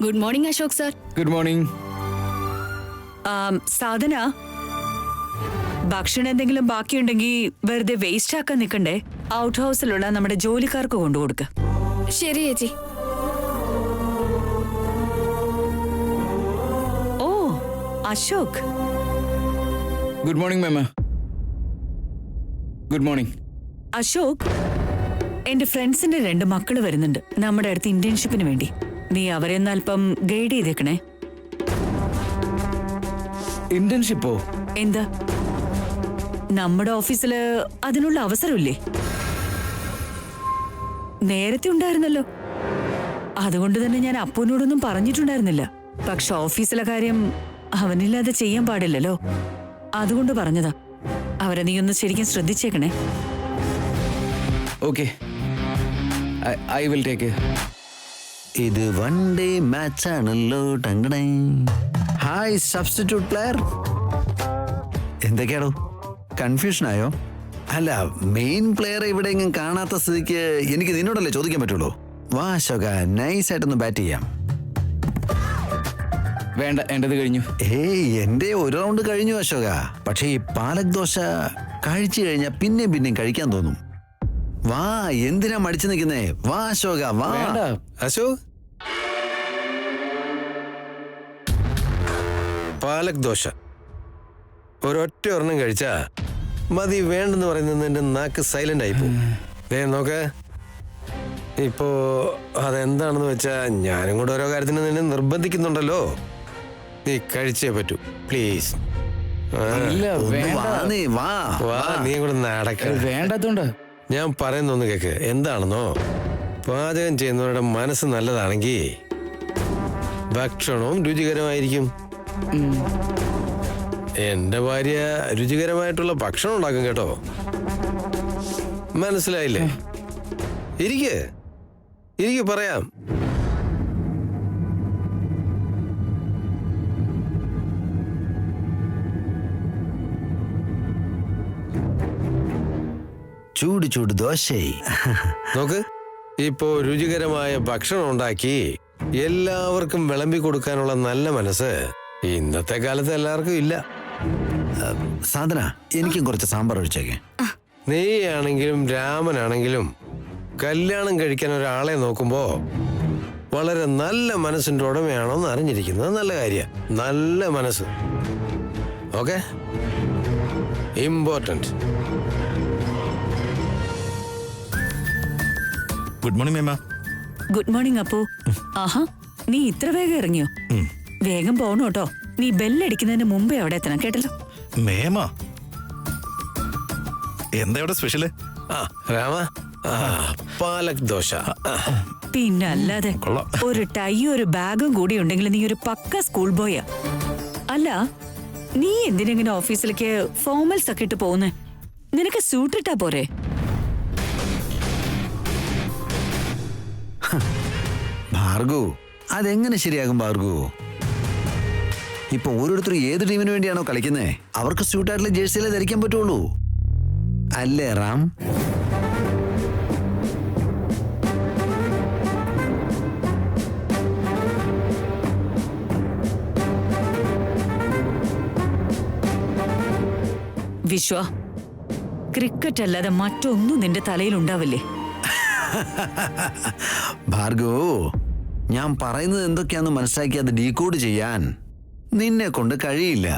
Good morning Ashok sir. Good morning. Sadhana, ഭക്ഷണം എന്തെങ്കിലും ബാക്കിയുണ്ടെങ്കിൽ വെറുതെ വേസ്റ്റ് ആക്കാൻ നിൽക്കണ്ടേ. ഔട്ട് ഹൗസിലുള്ള നമ്മുടെ ജോലിക്കാർക്ക് കൊണ്ടുകൊടുക്ക. ശരി ചേച്ചി. ഓ അശോക്, ഗുഡ് മോർണിംഗ് മാമ. Good morning. അശോക്, എന്റെ ഫ്രണ്ട്സിന്റെ 2 മക്കള് വരുന്നുണ്ട് നമ്മുടെ അടുത്ത് ഇന്റേൺഷിപ്പിന് വേണ്ടി. നീ അവരെ ഒന്ന് അല്പം ഗൈഡ് ചെയ്തേക്കണേ. ഇന്റേൺഷിപ്പോ? എന്താ, നമ്മുടെ ഓഫീസില് അതിനുള്ള അവസരമില്ലേ? നേരത്തെ ഉണ്ടായിരുന്നല്ലോ. അതുകൊണ്ട് തന്നെ ഞാൻ അപ്പുവിനോടൊന്നും പറഞ്ഞിട്ടുണ്ടായിരുന്നില്ല. പക്ഷെ ഓഫീസിലെ കാര്യം അവനില്ലാതെ ചെയ്യാൻ പാടില്ലല്ലോ. അതുകൊണ്ട് പറഞ്ഞതാ. അവരെ നീ ഒന്ന് ശരിക്കും ശ്രദ്ധിച്ചേക്കണേ. Okay, I will take. ഇത് വൺ ഡേ മാച്ച് ആണല്ലോ. ടങ്കണേ. Hi substitute player. എന്തൊക്കെയാണോ, കൺഫ്യൂഷൻ ആയോ? അല്ല, മെയിൻ പ്ലെയറെ ഇവിടെ എങ്ങും കാണാത്ത സ്ഥിതിക്ക് എനിക്ക് നിന്നോടല്ലേ ചോദിക്കാൻ പറ്റുള്ളൂ. വാ അശോക, നൈസായിട്ടൊന്ന് ബാറ്റ് ചെയ്യാം. വേണ്ട, എന്റേത് കഴിഞ്ഞു. ഏയ്, എന്റെ ഒരു റൗണ്ട് കഴിഞ്ഞു അശോക. പക്ഷേ ഈ പാലക് ദോശ കഴിച്ചു കഴിഞ്ഞാൽ പിന്നെയും കഴിക്കാൻ തോന്നും. വാ, എന്തിനാ മടിച്ചു നിൽക്കുന്നേ? വാ അശോക, വാ. അശോക്, പാലക് ദോശ ഒരൊറ്റ ഒരെണ്ണം കഴിച്ചാ മതി. വേണ്ടെന്ന് പറയുന്നത് എന്റെ നാക്ക് സൈലന്റ് ആയിപ്പോ. നോക്ക്, ഇപ്പോ അതെന്താണെന്ന് വെച്ചാ ഞാനും കൂടെ ഓരോ കാര്യത്തിന് നിന്നെ നിർബന്ധിക്കുന്നുണ്ടല്ലോ. നീ കഴിച്ചേ പറ്റൂ, പ്ലീസ്. നീ കൂടെ നടക്ക. വേണ്ടതുണ്ട്. ഞാൻ പറയുന്നൊന്ന് കേക്ക്. എന്താണെന്നോ, പാചകം ചെയ്യുന്നവരുടെ മനസ്സ് നല്ലതാണെങ്കിൽ ഭക്ഷണവും രുചികരമായിരിക്കും. എന്റെ ഭാര്യ രുചികരമായിട്ടുള്ള ഭക്ഷണം ഉണ്ടാക്കും കേട്ടോ. മനസ്സിലായില്ലേ? ഇരിക്ക് പറയാം. ചൂട് ചൂട് ദോശ. നോക്ക്, ഇപ്പോ രുചികരമായ ഭക്ഷണം ഉണ്ടാക്കി എല്ലാവർക്കും വിളമ്പി കൊടുക്കാനുള്ള നല്ല മനസ്സ് ഇന്നത്തെ കാലത്ത് എല്ലാവർക്കും ഇല്ല. സാധന, എനിക്കും കുറച്ച് സാമ്പാർ ഒഴിച്ചേക്കെ. നീയാണെങ്കിലും രാമനാണെങ്കിലും കല്യാണം കഴിക്കാൻ ഒരാളെ നോക്കുമ്പോ വളരെ നല്ല മനസ്സിന്റെ ഉടമയാണോ എന്ന് അറിഞ്ഞിരിക്കുന്നത് നല്ല കാര്യം. നല്ല മനസ്സ്, ഓക്കെ, ഇമ്പോർട്ടന്റ്. ഗുഡ് മോർണിംഗ് മേമ. Good morning Appu. ആഹാ, നീ ഇത്ര വേഗം ഇറങ്ങിയോ? വേഗം പോണോ കേട്ടോ. നീ ബെല്ലടിക്കുന്നതിന് മുമ്പേ അവിടെ എത്തണം, കേട്ടല്ലോ. മേമ, എന്താ ഇവിടെ സ്പെഷ്യല്? രാമ, പാലക് ദോശ. പിന്നല്ലാതെ ഒരു ടൈയും ഒരു ബാഗും കൂടി ഉണ്ടെങ്കിൽ നീ ഒരു പക്ക സ്കൂൾ ബോയാ. അല്ല, നീ എന്തിനെങ്ങനെ ഓഫീസിലേക്ക് ഫോർമൽസ് ഒക്കെ ഇട്ട് പോകുന്നേ? നിനക്ക് സൂട്ട് ഇട്ടാ പോരെ? ഭാർഗു, അതെങ്ങനെ ശരിയാകും ഭാർഗു? ഇപ്പൊ ഓരോരുത്തരും ഏത് ടീമിന് വേണ്ടിയാണോ കളിക്കുന്നത് അവർക്ക് സ്യൂട്ടായിട്ടുള്ള ജേഴ്സിയിലെ ധരിക്കാൻ പറ്റുള്ളൂ, അല്ലേ റാം? വിശ്വ, ക്രിക്കറ്റ് അല്ലാതെ മറ്റൊന്നും നിന്റെ തലയിൽ ഉണ്ടാവില്ലേ? ഭാർഗവ്, ഞാൻ പറയുന്നത് എന്തൊക്കെയാന്ന് മനസ്സിലാക്കി അത് ഡീകോഡ് ചെയ്യാൻ നിന്നെ കൊണ്ട് കഴിയില്ല.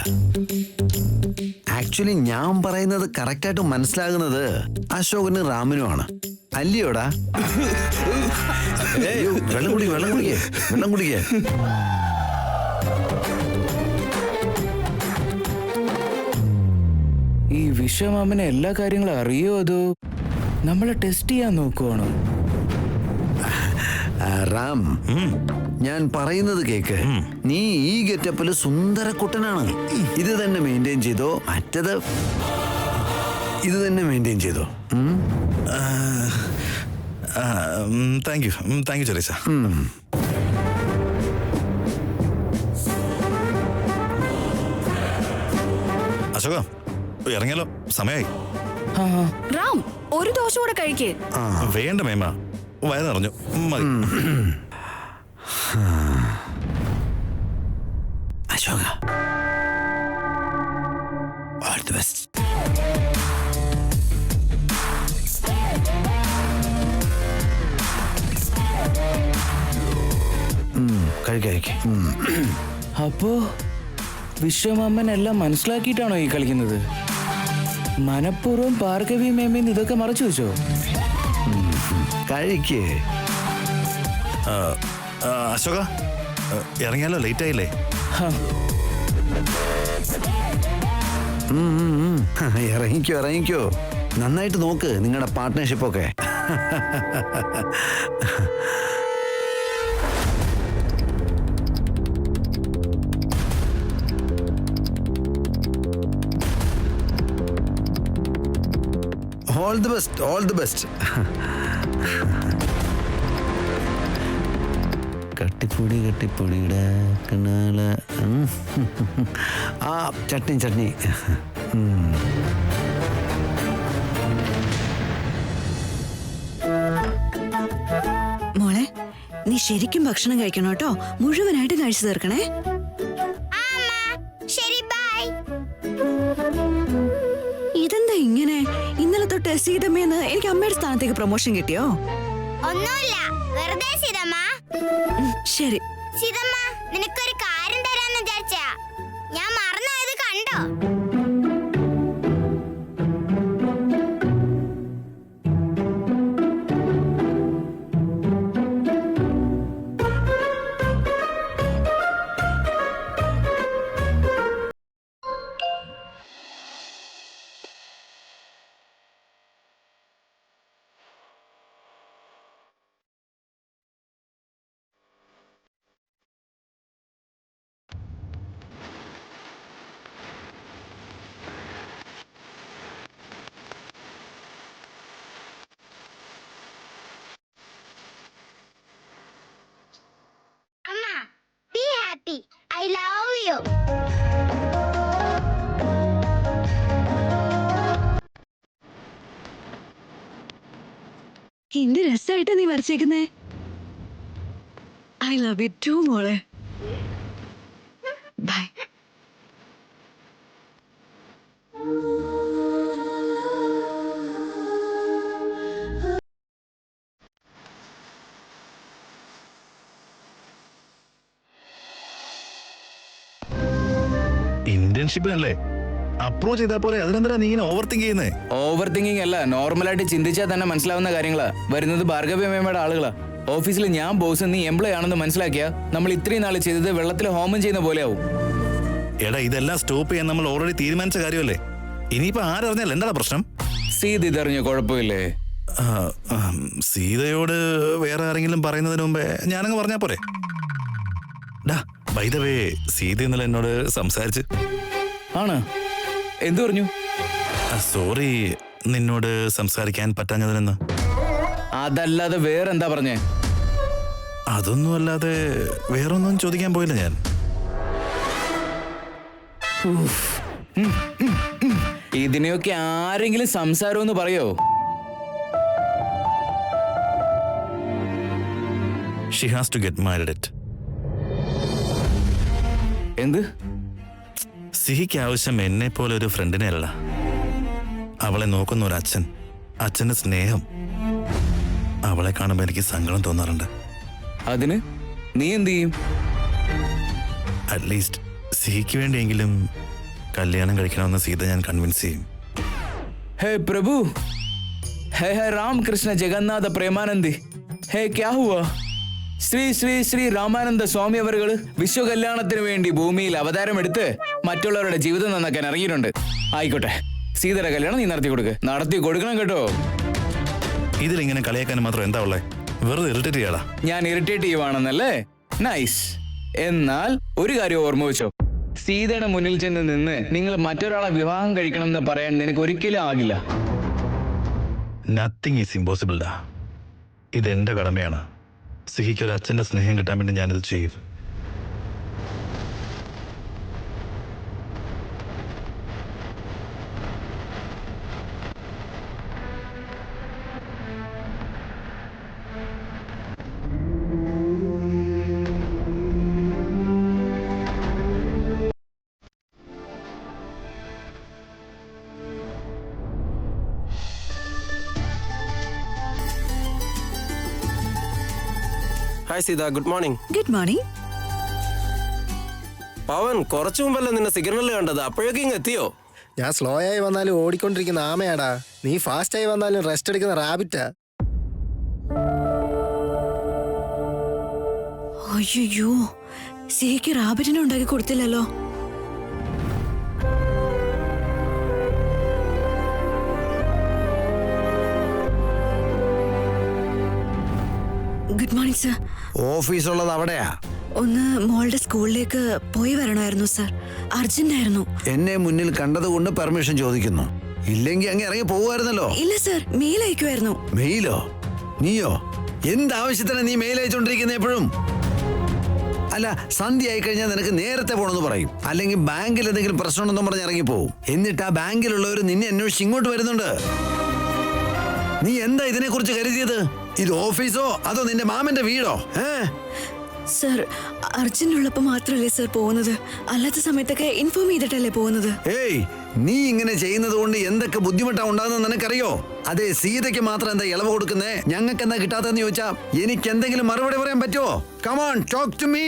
ആക്ച്വലി ഞാൻ പറയുന്നത് കറക്റ്റായിട്ട് മനസ്സിലാകുന്നത് അശോകനും റാമിനുമാണ്, അല്ലയോടാ? വെള്ളം കുടിക്കേ. ഈ വിശ്വമാമനെ എല്ലാ കാര്യങ്ങളും അറിയോ അതോ നമ്മളെ ടെസ്റ്റ് ചെയ്യാൻ നോക്കുവാണോ? റാം, ഞാൻ പറയുന്നത് കേക്ക്. നീ ഈ ഗെറ്റപ്പില് സുന്ദര കുട്ടനാണ്. ഇത് തന്നെ മെയിൻറ്റെയിൻ ചെയ്തോ, മറ്റത് ഇത് തന്നെ മെയിൻറ്റെയിൻ ചെയ്തോ. താങ്ക് യു ചെറിയ. അശോക, ഇറങ്ങിയാലോ? സമയമായി. റാം, ഒരു ദോശ കൂടെ കഴിക്കേ. വേണ്ട മേമ, വയറിറഞ്ഞു മതി. അശോക, ഓൾ ദി ബെസ്റ്റ്. കഴിക്കഴിക്ക്. അപ്പോ വിശ്വമാമൻ എല്ലാം മനസ്സിലാക്കിയിട്ടാണോ ഈ കളിക്കുന്നത്? മനഃപൂർവ്വം ഭാർഗവി മേമേന്ന് ഇതൊക്കെ മറച്ചു വെച്ചോ? കഴിക്ക്. അശോക, ഇറങ്ങിയാലോ? ലേറ്റ് ആയില്ലേ? ഇറങ്ങിക്കോ ഇറങ്ങിക്കോ. നന്നായിട്ട് നോക്ക് നിങ്ങളുടെ പാർട്ട്ണർഷിപ്പൊക്കെ. All the best, all the best. കട്ടിപ്പൊടി കട്ടിപ്പൊടിയുടെ കണ്ണാല. ആ ചട്നി ചട്നി. മോളെ, നീ ശരിക്കും ഭക്ഷണം കഴിക്കണം കേട്ടോ. മുഴുവനായിട്ട് കഴിച്ചു തീർക്കണേ. ഇതെന്താ ഇങ്ങനെ? ഇന്നലെ തൊട്ട് സീതമ്മേന്ന് എനിക്ക് അമ്മയുടെ സ്ഥാനത്തേക്ക് പ്രൊമോഷൻ കിട്ടിയോ? ഒന്നുമില്ല, വെറുതെ സീതമ്മ. ശരി. സീതമ്മ, നിനക്കൊരു കാര്യം തരാന്ന് വിചാരിച്ചാ. ഞാൻ മറന്നുപോയത് കണ്ടോ? അമ്മ, be happy. I love you. എന്ത് രസമായിട്ടാ നീ വരച്ചേക്കുന്നേ. ഐ ലവ് യു ടു മോളെ. ബൈ. ഇന്റേൺഷിപ്പിനല്ലേ? അപ്രൂവ് ചെയ്താൽ പോലെ അതിനെന്താ നീ ഇങ്ങനെ ഓവർ തിങ്ക് ചെയ്യുന്നേ? ഓവർ തിങ്കിങ് അല്ല, നോർമലായിട്ട് ചിന്തിച്ചാൽ തന്നെ മനസ്സിലാവുന്ന കാര്യങ്ങളാ. വരുന്നത് ഭാർഗവി മേമയുടെ ആളുകളാ. ഓഫീസിൽ ഞാൻ ബോസ്, നീ എംപ്ലോയി ആണെന്ന് മനസ്സിലാക്കിയാ നമ്മൾ ഇത്രയും നാൾ ചെയ്തത് വെള്ളത്തിൽ ഹോമം ചെയ്യുന്ന പോലെയാവും. എടാ, ഇതെല്ലാം സ്റ്റോപ്പ് ചെയ്യാൻ നമ്മൾ ഓൾറെഡി തീരുമാനിച്ച കാര്യമല്ലേ? ഇനിയിപ്പോ ആരറിഞ്ഞാൽ എന്താണ് പ്രശ്നം? സീത ഇതറിഞ്ഞോ? കുഴപ്പമില്ലേ? സീതയോട് വേറെ ആരെങ്കിലും പറയുന്നതിന് മുമ്പേ ഞാനങ്ങ് പറഞ്ഞാ പോരെ? ഡാ, ബൈ ദ വേ, സീത ഇന്നലെ എന്നോട് സംസാരിച്ച്. ആണ്? എന്തു പറഞ്ഞു? സോറി, നിന്നോട് സംസാരിക്കാൻ പറ്റാഞ്ഞതിനെന്ന്. അതല്ലാതെ വേറെന്താ പറഞ്ഞേ? അതൊന്നും അല്ലാതെ വേറൊന്നും ചോദിക്കാൻ പോയില്ല ഞാൻ. ഇതിനെയൊക്കെ ആരെങ്കിലും സംസാരമെന്ന് പറയോ? She has to get married it. എന്ത്? സിഹിക്ക് ആവശ്യം എന്നെ പോലെ ഒരു ഫ്രണ്ടിനെ അല്ല, അവളെ നോക്കുന്ന ഒരു അച്ഛൻ, അച്ഛന്റെ സ്നേഹം. അവളെ കാണുമ്പോൾ എനിക്ക് സങ്കടം തോന്നാറുണ്ട്. അതിന് നീ എന്ത് ചെയ്യും? അറ്റ്ലീസ്റ്റ് സിഹിക്ക് വേണ്ടിയെങ്കിലും കല്യാണം കഴിക്കണമെന്ന് സീത ഞാൻ കൺവിൻസ് ചെയ്യും. ഹേ പ്രഭു, ഹേ ഹേ രാമകൃഷ്ണ ജഗന്നാഥ പ്രേമാനന്ദി, ഹേ ക്യാ ഹുവാ? ശ്രീ ശ്രീ ശ്രീ രാമാനന്ദ സ്വാമി അവരുകള് വിശ്വകല്യാണത്തിന് വേണ്ടി ഭൂമിയിൽ അവതാരമെടുത്ത് മറ്റുള്ളവരുടെ ജീവിതം നന്നാക്കാൻ ഇറങ്ങിയിട്ടുണ്ട്. ആയിക്കോട്ടെ, സീതയുടെ കല്യാണം നീ നടത്തി കൊടുക്കണം കേട്ടോ. ഇതിലിങ്ങനെ കളിയാക്കാൻ മാത്രം എന്താ ഉള്ളേ? വെറുതെ ഇറിറ്റേറ്റ് ചെയ്യാടാ. ഞാൻ ഇറിറ്റേറ്റ് ചെയ്യുവാണെന്നല്ലേ? നൈസ്. എന്നാൽ ഒരു കാര്യം ഓർമ്മ വെച്ചോ, സീതയുടെ മുന്നിൽ ചെന്ന് നിന്ന് നിങ്ങൾ മറ്റൊരാളെ വിവാഹം കഴിക്കണം എന്ന് പറയാൻ നിനക്ക് ഒരിക്കലും ആകില്ല. നത്തിങ് ഈസ് ഇമ്പോസിബിൾ ഡാ. ഇതെന്റെ കടമയാണ്. സിഹിക്ക് ഒരു അച്ഛന്റെ സ്നേഹം കിട്ടാൻ വേണ്ടി ഞാനിത് ചെയ്യും. Hi Seetha, good morning. Good morning. Pavan, കുറച്ചു മുമ്പല്ലേ നിന്നെ സിഗ്നലിൽ കണ്ടത്, അപ്പോഴേക്കും ഇങ്ങ് എത്തിയോ? ഞാൻ സ്ലോ ആയി വന്നാലും ഓടിക്കൊണ്ടിരിക്കുന്ന ആമയാടാ. നീ ഫാസ്റ്റ് ആയി വന്നാലും റെസ്റ്റ് എടുക്കുന്ന റാബിറ്റാ. അയ്യോ, സിഹിക്ക് റാബിറ്റിനെ ഉണ്ടാക്കി കൊടുത്തില്ലല്ലോ. Good morning sir. ഓഫീസുള്ളത് അവിടെയാ. ഒന്ന് മോളുടെ സ്കൂളിലേക്ക് പോയി വരണമായിരുന്നു സർ, അർജന്റ് ആയിരുന്നു. എന്നെ മുന്നിൽ കണ്ടതുകൊണ്ട് പെർമിഷൻ ചോദിക്കുന്നു. ഇല്ലെങ്കിൽ അങ്ങ് ഇറങ്ങി പോകുമായിരുന്നല്ലോ. ഇല്ല സർ, മെയിൽ അയക്കുമായിരുന്നു. മെയിലോ? നീയോ? എന്താവശ്യത്തിനാ നീ മെയിൽ അയച്ചോണ്ടിരിക്കുന്ന എപ്പോഴും? അല്ല, സന്ധ്യ ആയി കഴിഞ്ഞാൽ നിനക്ക് നേരത്തെ പോണെന്ന് പറയും, അല്ലെങ്കിൽ ബാങ്കിൽ എന്തെങ്കിലും പ്രശ്നമുണ്ടെന്നും പറഞ്ഞ് ഇറങ്ങി പോവും. എന്നിട്ട് ആ ബാങ്കിലുള്ളവർ നിന്നെ അന്വേഷിച്ച് ഇങ്ങോട്ട് വരുന്നുണ്ട്. നീ എന്താ ഇതിനെ കുറിച്ച് കരുതിയത്? ഇത് ഓഫീസോ അതോ നിന്റെ മാമന്റെ വീടോ? സർ, അർജന്റ് ഉള്ളപ്പോ മാത്രല്ലേ സർ പോകുന്നത്, അല്ലാത്ത സമയത്തൊക്കെ ഇൻഫോം ചെയ്തിട്ടല്ലേ പോകുന്നത്. ഏയ്, നീ ഇങ്ങനെ ചെയ്യുന്നത് കൊണ്ട് എന്തൊക്കെ ബുദ്ധിമുട്ടാ ഉണ്ടാകുന്ന നിനക്കറിയോ? അതെ, സീതയ്ക്ക് മാത്രം എന്താ ഇളവ് കൊടുക്കുന്നേ, ഞങ്ങൾക്ക് എന്താ കിട്ടാത്തെന്ന് ചോദിച്ചാ എനിക്ക് എന്തെങ്കിലും മറുപടി പറയാൻ പറ്റുമോ? Come on, talk to me.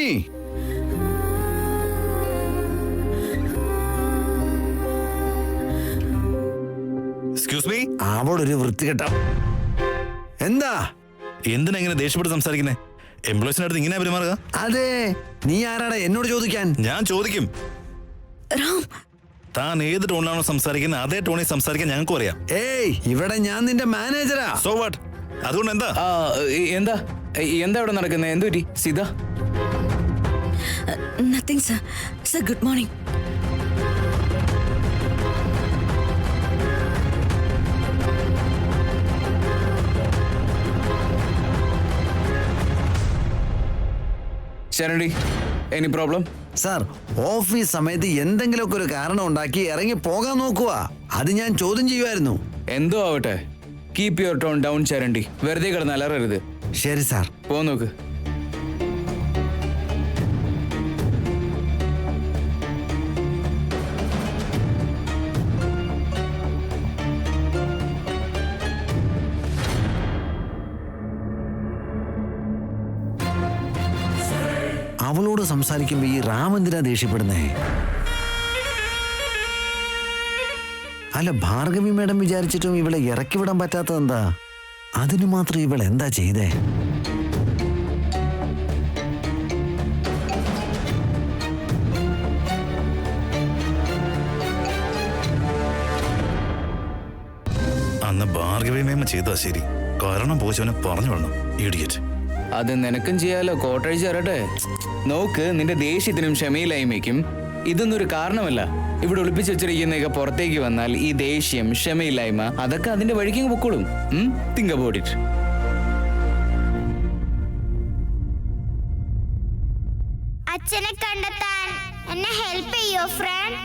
Excuse me. അവളൊരു വൃത്തികെട്ട. എന്താ? എന്തിനാ ഇങ്ങനെ ദേഷ്യപ്പെട്ട് സംസാരിക്കുന്നേ? എംപ്ലോയീസിന്റെ അടുത്ത് ഇങ്ങനെ പെരുമാറുക? അതെ, നീ ആരാടാ എന്നോട് ചോദിക്കാൻ? ഞാൻ ചോദിക്കും. റാം, താൻ ഏത് ടോണിലാണോ സംസാരിക്കുന്നത് അതേ ടോണിൽ സംസാരിക്കാൻ ഞങ്ങൾക്കും അറിയാം. ഏയ്, ഇവിടെ ഞാൻ നിന്റെ മാനേജരാ. So what? അതുകൊണ്ട് എന്താ? എന്താ എന്താ ഇവിടെ നടക്കുന്നത്? എന്തു പറ്റി Seetha? Nothing sir. Sir, good morning. ശരണ്ടി, എനി പ്രോബ്ലം? സാർ, ഓഫീസ് സമയത്ത് എന്തെങ്കിലുമൊക്കെ ഒരു കാരണം ഉണ്ടാക്കി ഇറങ്ങി പോകാൻ നോക്കുക. അത് ഞാൻ ചോദ്യം ചെയ്യുമായിരുന്നു. എന്തോ ആവട്ടെ, കീപ് യുവർ ടോൺ ഡൗൺ ശരണ്ടി. വെറുതെ കിടന്ന് അലറരുത്. ശരി സാർ. പോ നോക്ക്. അവളോട് സംസാരിക്കുമ്പോ ഈ രാമന്തിരാ ദേഷ്യപ്പെടുന്നേ? അല്ല, ഭാർഗവി മേഡം വിചാരിച്ചിട്ടും ഇവളെ ഇറക്കി വിടാൻ പറ്റാത്തത് എന്താ? അതിനു മാത്രം ഇവൾ എന്താ ചെയ്തേ? അന്ന് ഭാർഗവി മേമ ചെയ്താ ശരി. കാരണം പോച്ചവനെ പറഞ്ഞു വിടണം. ഇഡിയറ്റ്. അത് നിനക്കും ചെയ്യാലോ. കോട്ടഴിച്ച് തരട്ടെ. നോക്ക്, നിന്റെ ദേഷ്യത്തിനും ക്ഷമയില്ലായ്മയ്ക്കും ഇതൊന്നും ഒരു കാരണമല്ല. ഇവിടെ ഒളിപ്പിച്ചു വെച്ചിരിക്കുന്നതൊക്കെ പുറത്തേക്ക് വന്നാൽ ഈ ദേഷ്യം, ക്ഷമയില്ലായ്മ അതൊക്കെ അതിന്റെ വഴിക്ക് പൊക്കോളും. Think about it. അച്ഛനെ കണ്ടെത്താൻ എന്നെ ഹെൽപ്പ് ചെയ്യോ ഫ്രണ്ട്?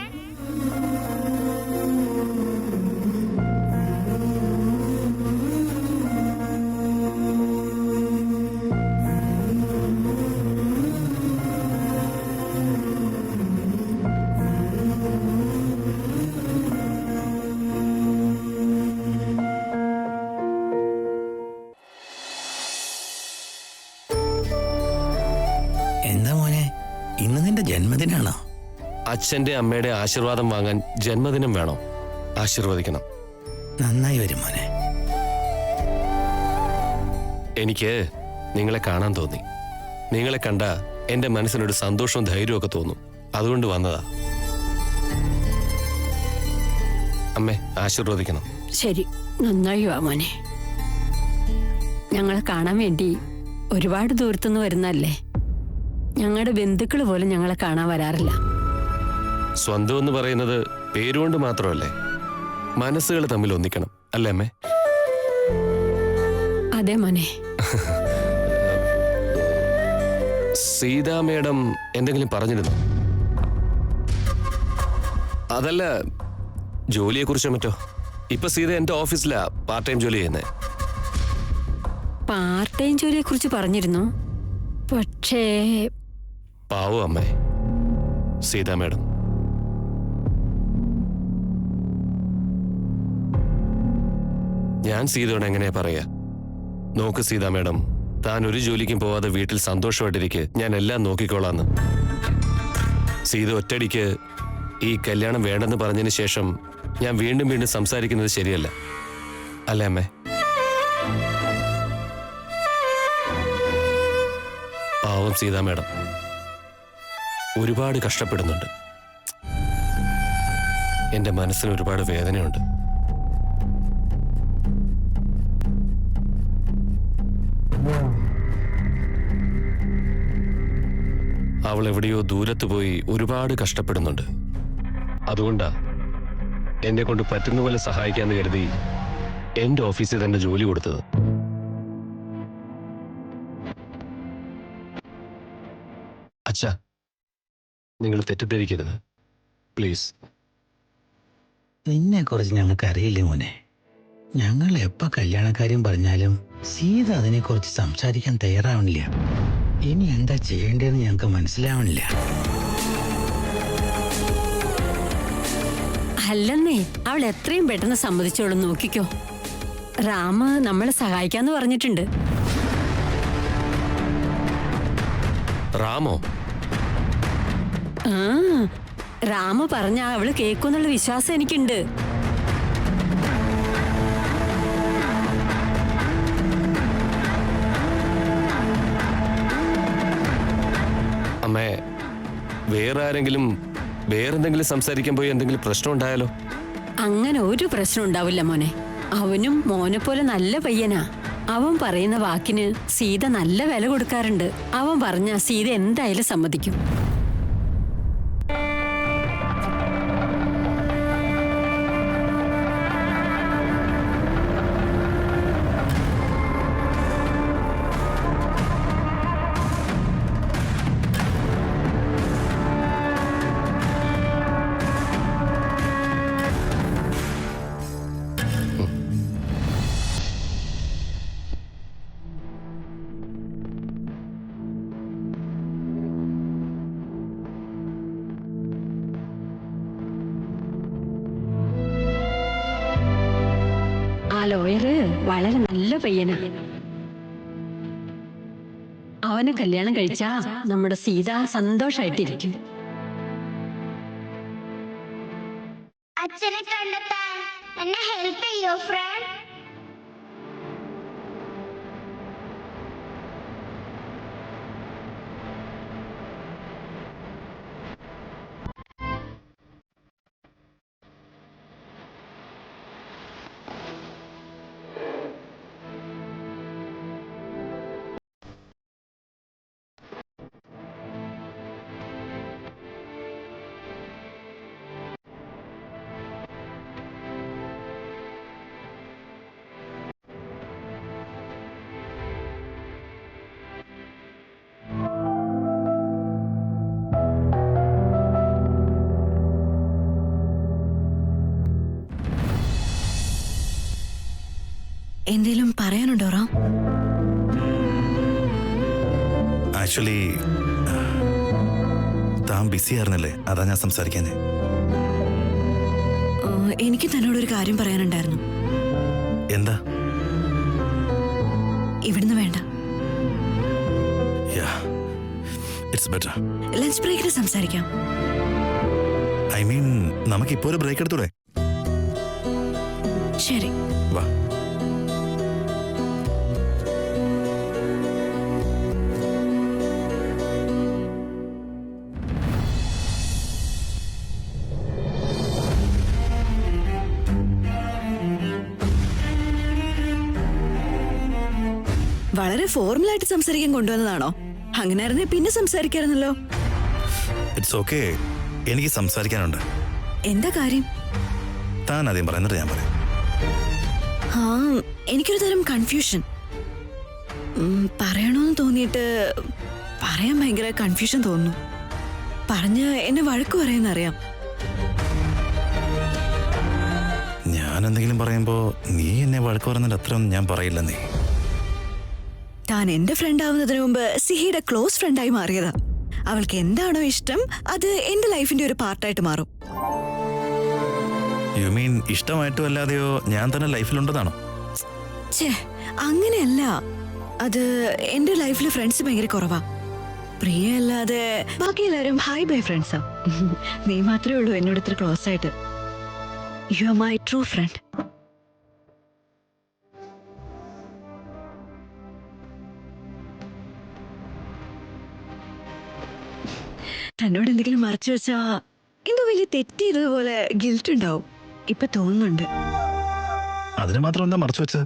എന്താ മോനെ, ഇന്ന് നിന്റെ ജന്മദിനാണോ? അച്ഛന്റെ അമ്മയുടെ ആശീർവാദം വാങ്ങാൻ ജന്മദിനം വേണോ? ആശീർവദിക്കണം. നന്നായി വരും മോനെ. എനിക്ക് നിങ്ങളെ കാണാൻ തോന്നി. നിങ്ങളെ കണ്ട എന്റെ മനസ്സിനൊരു സന്തോഷവും ധൈര്യവും ഒക്കെ തോന്നും. അതുകൊണ്ട് വന്നതാ. അമ്മേ, ആശീർവദിക്കണം. ശരി, നന്നായി വാ മോനെ. ഞങ്ങളെ കാണാൻ വേണ്ടി ഒരുപാട് ദൂരത്തുനിന്ന് വരുന്നല്ലേ. ഞങ്ങളുടെ ബന്ധുക്കൾ പോലും ഞങ്ങളെ കാണാൻ വരാറില്ല. സ്വന്തം എന്ന് പറയുന്നത് പേരുകൊണ്ട് മാത്രമല്ലേ? മനസ്സുകൾ തമ്മിൽ ഒന്നിക്കണം, അല്ലേ അമ്മേ? അതെ മോനെ. സീതാ മേഡം എന്തെങ്കിലും പറഞ്ഞിരുന്നു? അതല്ല, ജോലിയെ കുറിച്ചോ മറ്റോ? ഇപ്പൊ സീത എന്റെ ഓഫീസിലാ പാർട്ട് ടൈം ജോലി ചെയ്യുന്നത്. പാർട്ട് ടൈം ജോലിയെ കുറിച്ച് പറഞ്ഞിരുന്നു. പക്ഷേ പാവോ അമ്മേ സീതാ മേഡം. ഞാൻ സീതയോട് എങ്ങനെയാ പറയാ? നോക്ക് സീതാ മേഡം, താൻ ഒരു ജോലിക്കും പോവാതെ വീട്ടിൽ സന്തോഷമായിട്ടിരിക്കെ ഞാൻ എല്ലാം നോക്കിക്കോളാന്ന്. സീത ഒറ്റടിക്ക് ഈ കല്യാണം വേണ്ടെന്ന് പറഞ്ഞതിന് ശേഷം ഞാൻ വീണ്ടും വീണ്ടും സംസാരിക്കുന്നത് ശരിയല്ല, അല്ലേ അമ്മേ? പാവം സീതാ മേഡം ഒരുപാട് കഷ്ടപ്പെടുന്നുണ്ട്. എന്റെ മനസ്സിന് ഒരുപാട് വേദനയുണ്ട്. അവൾ എവിടെയോ ദൂരത്ത് പോയി ഒരുപാട് കഷ്ടപ്പെടുന്നുണ്ട്. അതുകൊണ്ടാ എന്നെ കൊണ്ട് പറ്റുന്ന പോലെ സഹായിക്കാന്ന് കരുതി എന്റെ ഓഫീസിൽ തന്നെ ജോലി കൊടുത്തത്. അച്ഛാ, നിങ്ങൾ തെറ്റിദ്ധരിക്കരുത് പ്ലീസ്. നിന്നെ കുറിച്ച് ഞങ്ങൾക്ക് അറിയില്ല മോനെ. ഞങ്ങൾ എപ്പോ കല്യാണക്കാര്യം പറഞ്ഞാലും സീത അതിനെക്കുറിച്ച് സംസാരിക്കാൻ തയ്യാറാവണില്ല. ഇനി എന്താ ചെയ്യേണ്ടതെന്ന് ഞങ്ങൾക്ക് മനസ്സിലാവണില്ല. അല്ലെന്നേ, അവൾ എത്രയും പെട്ടെന്ന് സമ്മതിച്ചോളൂ. നോക്കിക്കോ, രാമ നമ്മളെ സഹായിക്കാന്ന് പറഞ്ഞിട്ടുണ്ട്. റാമോ? ആ, രാമ പറഞ്ഞ അവള് കേൾക്കുന്നുള്ള വിശ്വാസം എനിക്കുണ്ട്. അമ്മേ, വേറെ ആരെങ്കിലും വേറെന്തെങ്കിലും സംസാരിക്കാൻ പോയി എന്തെങ്കിലും പ്രശ്നം ഉണ്ടായാലോ? അങ്ങനെ ഒരു പ്രശ്നം ഉണ്ടാവില്ല മോനെ. അവനും മോനെ പോലെ നല്ല പയ്യനാ. അവൻ പറയുന്ന വാക്കിന് സീത നല്ല വില കൊടുക്കാറുണ്ട്. അവൻ പറഞ്ഞ സീത എന്തായാലും സമ്മതിക്കും. ആ ലോയറ് വളരെ നല്ല പയ്യനാ. അവനെ കല്യാണം കഴിച്ചാ നമ്മുടെ സീത സന്തോഷായിട്ടിരിക്കും. അച്ഛനെ കണ്ടെത്താൻ എന്നെ ഹെൽപ്പ് ചെയ്യോ ഫ്രണ്ട്? എന്തേലും പറയാനുണ്ടോ റാം? ആക്ച്വലി താൻ ബിസി ആയിരുന്നല്ലേ, അതാ ഞാൻ സംസാരിക്കാനേ. എനിക്ക് തന്നോടൊരു കാര്യം പറയാനുണ്ടായിരുന്നു. എന്താ? ഇവിടുന്ന് വേണ്ട, ഇറ്റ്സ് ബെറ്റർ. ലഞ്ച് ബ്രേക്കിന് സംസാരിക്കാം. ഐ മീൻ, നമുക്കിപ്പോ ഒരു ബ്രേക്ക് എടുത്തൂടെ? ശരി, വാ. വളരെ ഫോർമലായിട്ട് സംസാരിക്കാൻ കൊണ്ടുവന്നതാണോ? അങ്ങനെയായിരുന്നേ പിന്നെ സംസാരിക്കായിരുന്നല്ലോ. ഇറ്റ്സ് ഓക്കെ, എനിക്ക് സംസാരിക്കാനുണ്ട്. എന്താ കാര്യം? താൻ ആദ്യം പറയുന്നത് ഞാൻ പറയാം. ആ, എനിക്കൊരു തരം കൺഫ്യൂഷൻ. പറയണോന്ന് തോന്നിയിട്ട് പറയാൻ ഭയങ്കര കൺഫ്യൂഷൻ തോന്നുന്നു. പറഞ്ഞ് എന്നെ വഴക്ക് പറയുന്നറിയാം. ഞാൻ എന്തെങ്കിലും പറയുമ്പോ നീ എന്നെ വഴക്ക് പറയുന്നതിന്റെ അത്രയൊന്നും ഞാൻ പറയില്ല. നീ താൻ എന്റെ ഫ്രണ്ട് ആവുന്നതിന് മുമ്പ് സിഹിയുടെ ക്ലോസ് ഫ്രണ്ടായി മാറിയതാ. അവൾക്ക് എന്താണോ ഇഷ്ടം അത് എന്റെ ലൈഫിന്റെ ഒരു പാർട്ടായിട്ട് മാറും. യു മീൻ ഇഷ്ടമായിട്ടും അല്ലാതെയോ ഞാൻ തന്നെ ലൈഫിലുണ്ടെന്നാണോ? ഛേ, അങ്ങനെയല്ല. അത് എന്റെ ലൈഫിൽ ഫ്രണ്ട്സ് ഭയങ്കര കുറവാ. പ്രിയ അല്ലാതെ ബാക്കി എല്ലാവരും ഹൈ ബൈ ഫ്രണ്ട്സാ. നീ മാത്രമേ ഉള്ളൂ എന്നോട് ഇത്ര ക്ലോസ് ആയിട്ട്. You are my true front. തന്നോട് എന്തെങ്കിലും മറച്ചു വെച്ചാ എന്തോ വലിയ തെറ്റിയതുപോലെ ഗിൽറ്റ് ഉണ്ടാവും. ഇപ്പൊ തോന്നുന്നുണ്ട്. അതിന് മാത്രം എന്താ മറച്ചു വെച്ചത്?